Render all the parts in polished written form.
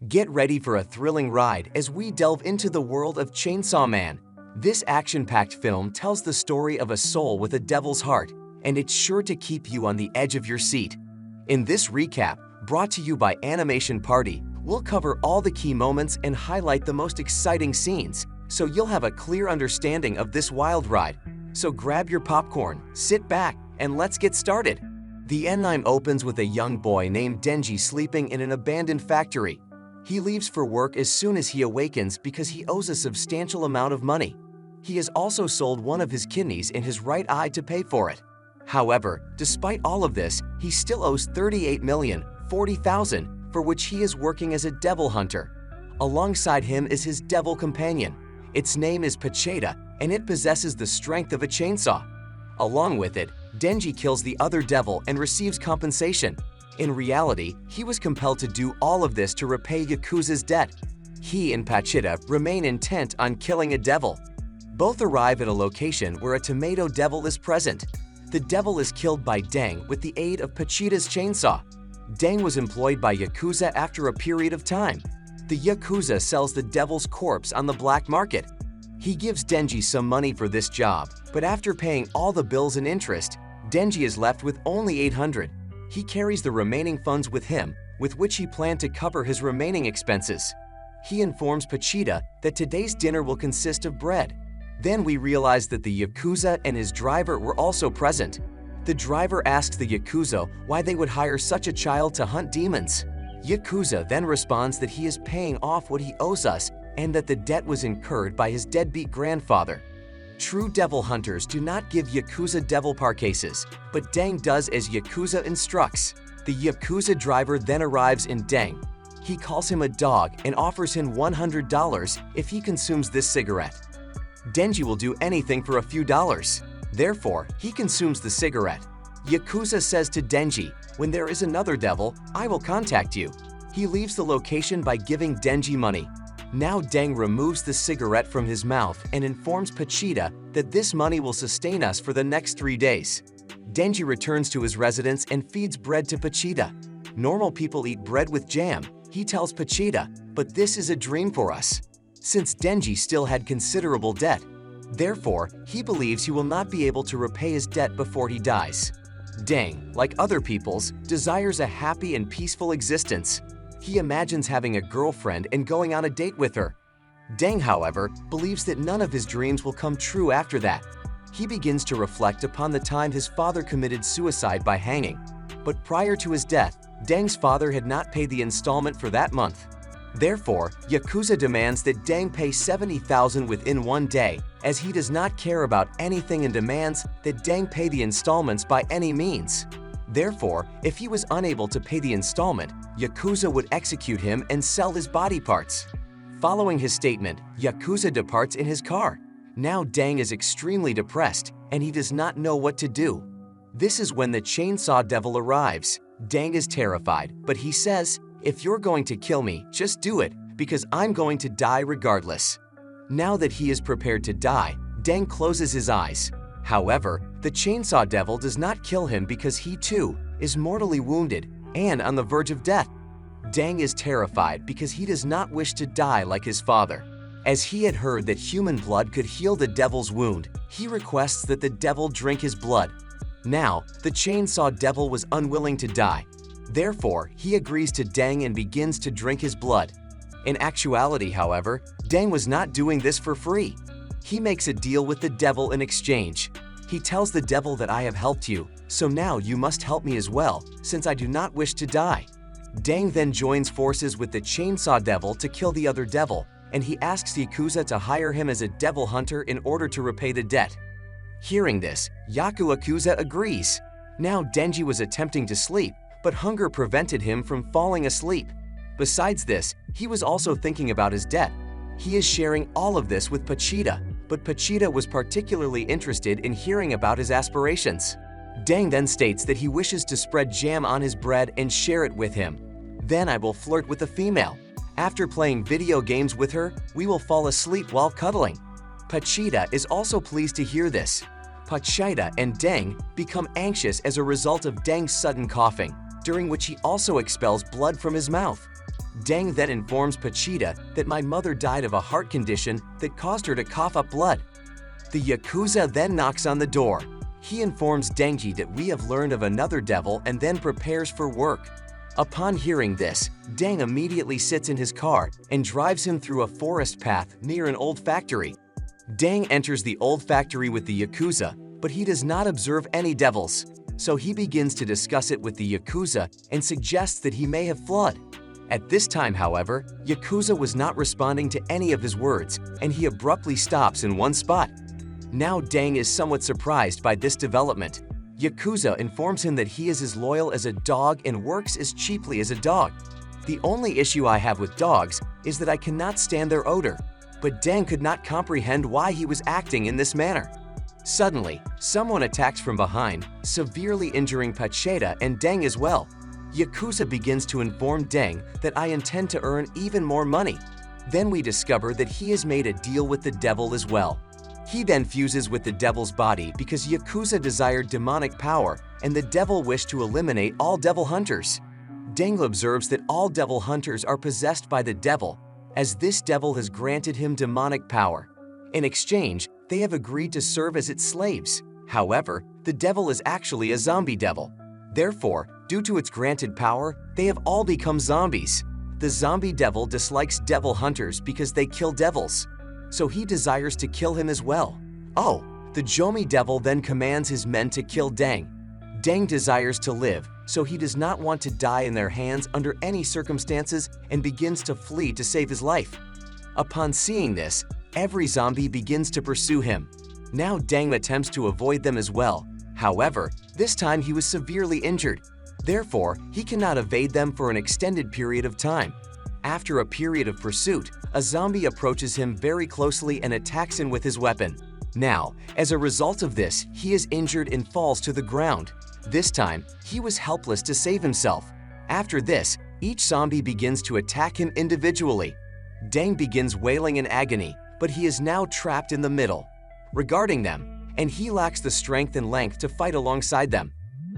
Get ready for a thrilling ride as we delve into the world of Chainsaw Man. This action-packed film tells the story of a soul with a devil's heart, and it's sure to keep you on the edge of your seat. In this recap, brought to you by Animation Party, we'll cover all the key moments and highlight the most exciting scenes, so you'll have a clear understanding of this wild ride. So grab your popcorn, sit back, and let's get started. The anime opens with a young boy named Denji sleeping in an abandoned factory. He leaves for work as soon as he awakens because he owes a substantial amount of money. He has also sold one of his kidneys in his right eye to pay for it. However, despite all of this, he still owes $38,040,000, for which he is working as a devil hunter. Alongside him is his devil companion. Its name is Pacheta, and it possesses the strength of a chainsaw. Along with it, Denji kills the other devil and receives compensation. In reality, he was compelled to do all of this to repay Yakuza's debt. He and Pacheta remain intent on killing a devil. Both arrive at a location where a tomato devil is present. The devil is killed by Deng with the aid of Pacheta's chainsaw. Deng was employed by Yakuza after a period of time. The Yakuza sells the devil's corpse on the black market. He gives Denji some money for this job, but after paying all the bills and interest, Denji is left with only $800. He carries the remaining funds with him, with which he planned to cover his remaining expenses. He informs Pacheta that today's dinner will consist of bread. Then we realize that the Yakuza and his driver were also present. The driver asks the Yakuza why they would hire such a child to hunt demons. Yakuza then responds that he is paying off what he owes us and that the debt was incurred by his deadbeat grandfather. True devil hunters do not give Yakuza devil cases, but Deng does as Yakuza instructs. The Yakuza driver then arrives in Deng. He calls him a dog and offers him $100 if he consumes this cigarette. Denji will do anything for a few dollars. Therefore, he consumes the cigarette. Yakuza says to Denji, "When there is another devil, I will contact you." He leaves the location by giving Denji money. Now Deng removes the cigarette from his mouth and informs Pacheta that this money will sustain us for the next 3 days. Denji returns to his residence and feeds bread to Pacheta. Normal people eat bread with jam, he tells Pacheta, but this is a dream for us. Since Denji still had considerable debt, therefore, he believes he will not be able to repay his debt before he dies. Deng, like other peoples, desires a happy and peaceful existence. He imagines having a girlfriend and going on a date with her. Deng, however, believes that none of his dreams will come true after that. He begins to reflect upon the time his father committed suicide by hanging. But prior to his death, Deng's father had not paid the installment for that month. Therefore, Yakuza demands that Deng pay $70,000 within 1 day, as he does not care about anything and demands that Deng pay the installments by any means. Therefore, if he was unable to pay the installment, Yakuza would execute him and sell his body parts. Following his statement, Yakuza departs in his car. Now Deng is extremely depressed, and he does not know what to do. This is when the chainsaw devil arrives. Deng is terrified, but he says, "If you're going to kill me, just do it, because I'm going to die regardless." Now that he is prepared to die, Deng closes his eyes. However, the chainsaw devil does not kill him because he too is mortally wounded and on the verge of death. Deng is terrified because he does not wish to die like his father. As he had heard that human blood could heal the devil's wound, he requests that the devil drink his blood. Now, the chainsaw devil was unwilling to die. Therefore, he agrees to Deng and begins to drink his blood. In actuality, however, Deng was not doing this for free. He makes a deal with the devil in exchange. He tells the devil that I have helped you, so now you must help me as well, since I do not wish to die. Deng then joins forces with the chainsaw devil to kill the other devil, and he asks Yakuza to hire him as a devil hunter in order to repay the debt. Hearing this, Yakuza agrees. Now Denji was attempting to sleep, but hunger prevented him from falling asleep. Besides this, he was also thinking about his debt. He is sharing all of this with Pacheta, but Pacheta was particularly interested in hearing about his aspirations. Deng then states that he wishes to spread jam on his bread and share it with him. Then I will flirt with a female. After playing video games with her, we will fall asleep while cuddling. Pacheta is also pleased to hear this. Pacheta and Deng become anxious as a result of Deng's sudden coughing, during which he also expels blood from his mouth. Deng then informs Pachita that my mother died of a heart condition that caused her to cough up blood. The Yakuza then knocks on the door. He informs Denji that we have learned of another devil and then prepares for work. Upon hearing this, Deng immediately sits in his car and drives him through a forest path near an old factory. Deng enters the old factory with the Yakuza, but he does not observe any devils, so he begins to discuss it with the Yakuza and suggests that he may have fled. At this time, however, Yakuza was not responding to any of his words, and he abruptly stops in one spot. Now Deng is somewhat surprised by this development. Yakuza informs him that he is as loyal as a dog and works as cheaply as a dog. The only issue I have with dogs is that I cannot stand their odor, but Deng could not comprehend why he was acting in this manner. Suddenly, someone attacks from behind, severely injuring Pacheta and Deng as well. Yakuza begins to inform Deng that I intend to earn even more money. Then we discover that he has made a deal with the devil as well. He then fuses with the devil's body because Yakuza desired demonic power and the devil wished to eliminate all devil hunters. Deng observes that all devil hunters are possessed by the devil, as this devil has granted him demonic power. In exchange, they have agreed to serve as its slaves. However, the devil is actually a zombie devil. Therefore, due to its granted power, they have all become zombies. The zombie devil dislikes devil hunters because they kill devils, so he desires to kill him as well. Oh, the Jomi devil then commands his men to kill Deng. Deng desires to live, so he does not want to die in their hands under any circumstances and begins to flee to save his life. Upon seeing this, every zombie begins to pursue him. Now Deng attempts to avoid them as well. However, this time he was severely injured. Therefore, he cannot evade them for an extended period of time. After a period of pursuit, a zombie approaches him very closely and attacks him with his weapon. Now, as a result of this, he is injured and falls to the ground. This time, he was helpless to save himself. After this, each zombie begins to attack him individually. Deng begins wailing in agony, but he is now trapped in the middle, regarding them, and he lacks the strength and length to fight alongside them.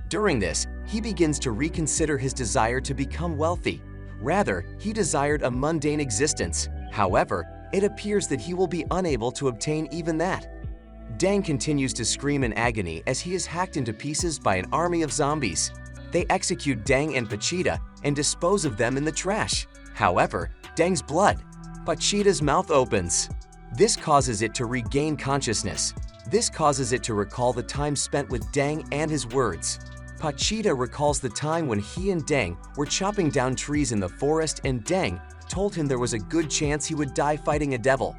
During this, he begins to reconsider his desire to become wealthy. Rather, he desired a mundane existence. However, it appears that he will be unable to obtain even that. Deng continues to scream in agony as he is hacked into pieces by an army of zombies. They execute Deng and Pachita and dispose of them in the trash. However, Deng's Pachita's mouth opens. This causes it to regain consciousness. This causes it to recall the time spent with Deng and his words. Pachita recalls the time when he and Deng were chopping down trees in the forest and Deng told him there was a good chance he would die fighting a devil.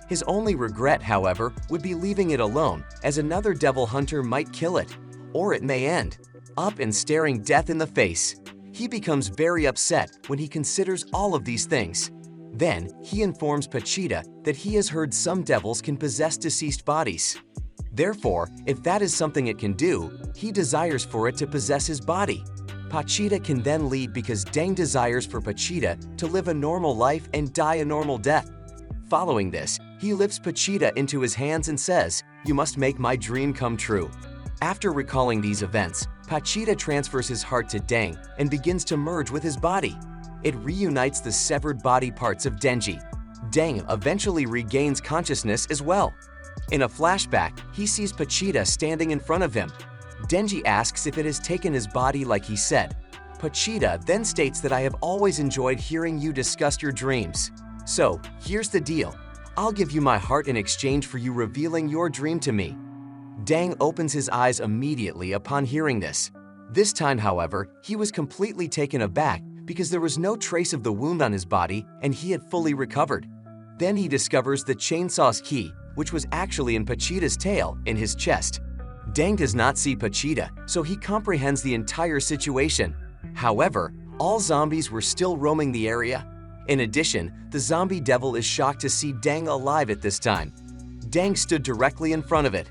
His only regret, however, would be leaving it alone, as another devil hunter might kill it, or it may end up and staring death in the face. He becomes very upset when he considers all of these things. Then, he informs Pachita that he has heard some devils can possess deceased bodies. Therefore, if that is something it can do, he desires for it to possess his body. Pachita can then leave because Deng desires for Pachita to live a normal life and die a normal death. Following this, he lifts Pachita into his hands and says, "You must make my dream come true." After recalling these events, Pachita transfers his heart to Deng and begins to merge with his body. It reunites the severed body parts of Denji. Deng eventually regains consciousness as well. In a flashback, he sees Pachita standing in front of him. Denji asks if it has taken his body like he said. Pachita then states that I have always enjoyed hearing you discuss your dreams. So, here's the deal. I'll give you my heart in exchange for you revealing your dream to me. Deng opens his eyes immediately upon hearing this. This time, however, he was completely taken aback because there was no trace of the wound on his body and he had fully recovered. Then he discovers the chainsaw's key, which was actually in Pachita's tail, in his chest. Deng does not see Pachita, so he comprehends the entire situation. However, all zombies were still roaming the area. In addition, the zombie devil is shocked to see Deng alive at this time. Deng stood directly in front of it.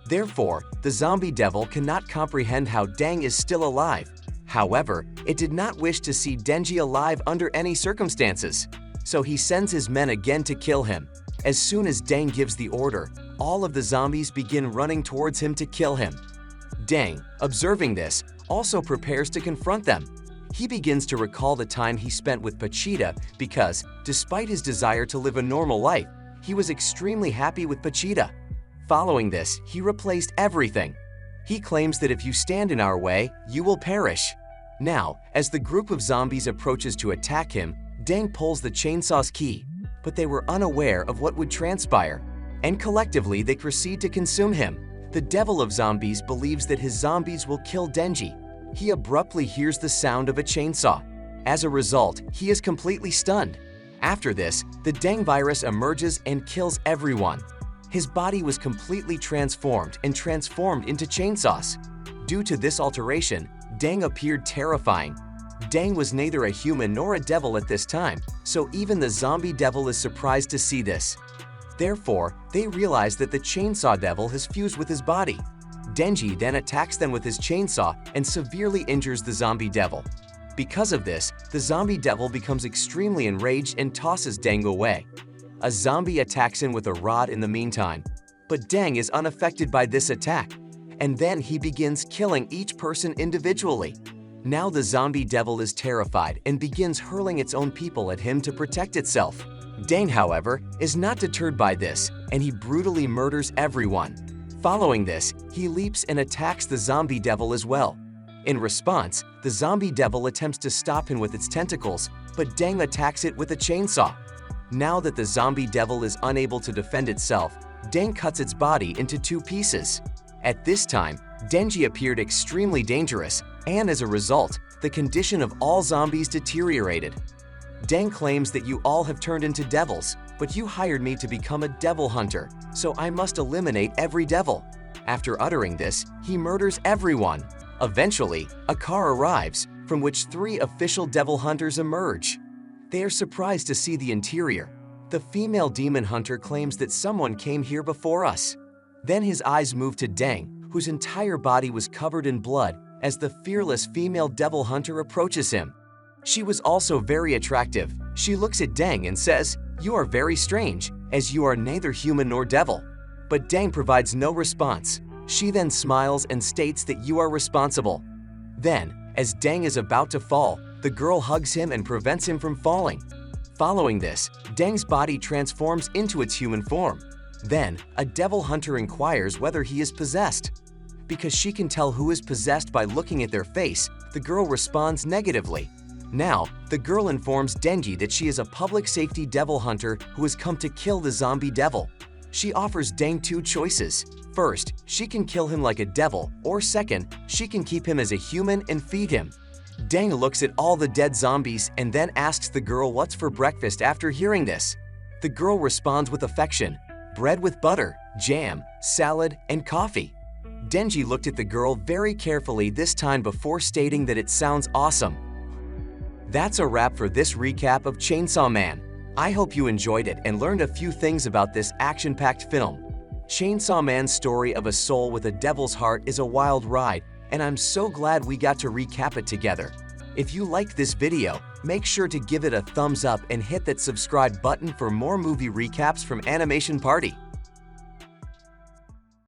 Therefore, the zombie devil cannot comprehend how Deng is still alive. However, it did not wish to see Denji alive under any circumstances, so he sends his men again to kill him. As soon as Deng gives the order, all of the zombies begin running towards him to kill him. Deng, observing this, also prepares to confront them. He begins to recall the time he spent with Pochita because, despite his desire to live a normal life, he was extremely happy with Pochita. Following this, he replaced everything. He claims that if you stand in our way, you will perish. Now, as the group of zombies approaches to attack him, Deng pulls the chainsaw's key, but they were unaware of what would transpire, and collectively they proceed to consume him. The devil of zombies believes that his zombies will kill Denji. He abruptly hears the sound of a chainsaw. As a result, he is completely stunned. After this, the Deng virus emerges and kills everyone. His body was completely transformed into chainsaws. Due to this alteration, Deng appeared terrifying. Deng was neither a human nor a devil at this time, so even the zombie devil is surprised to see this. Therefore, they realize that the chainsaw devil has fused with his body. Denji then attacks them with his chainsaw and severely injures the zombie devil. Because of this, the zombie devil becomes extremely enraged and tosses Deng away. A zombie attacks him with a rod in the meantime, but Deng is unaffected by this attack, and then he begins killing each person individually. Now the zombie devil is terrified and begins hurling its own people at him to protect itself. Deng, however, is not deterred by this, and he brutally murders everyone. Following this, he leaps and attacks the zombie devil as well. In response, the zombie devil attempts to stop him with its tentacles, but Deng attacks it with a chainsaw. Now that the zombie devil is unable to defend itself, Deng cuts its body into 2 pieces. At this time, Denji appeared extremely dangerous, and as a result, the condition of all zombies deteriorated. Deng claims that you all have turned into devils, but you hired me to become a devil hunter, so I must eliminate every devil. After uttering this, he murders everyone. Eventually, a car arrives, from which 3 official devil hunters emerge. They are surprised to see the interior. The female demon hunter claims that someone came here before us. Then his eyes move to Deng, whose entire body was covered in blood, as the fearless female devil hunter approaches him. She was also very attractive. She looks at Deng and says, "You are very strange, as you are neither human nor devil." But Deng provides no response. She then smiles and states that you are responsible. Then, as Deng is about to fall, the girl hugs him and prevents him from falling. Following this, Deng's body transforms into its human form. Then, a devil hunter inquires whether he is possessed. Because she can tell who is possessed by looking at their face, the girl responds negatively. Now, the girl informs Denji that she is a public safety devil hunter who has come to kill the zombie devil. She offers Deng 2 choices. First, she can kill him like a devil, or second, she can keep him as a human and feed him. Deng looks at all the dead zombies and then asks the girl what's for breakfast after hearing this. The girl responds with affection, bread with butter, jam, salad, and coffee. Denji looked at the girl very carefully this time before stating that it sounds awesome. That's a wrap for this recap of Chainsaw Man. I hope you enjoyed it and learned a few things about this action-packed film. Chainsaw Man's story of a soul with a devil's heart is a wild ride, and I'm so glad we got to recap it together. If you liked this video, make sure to give it a thumbs up and hit that subscribe button for more movie recaps from Animation Party.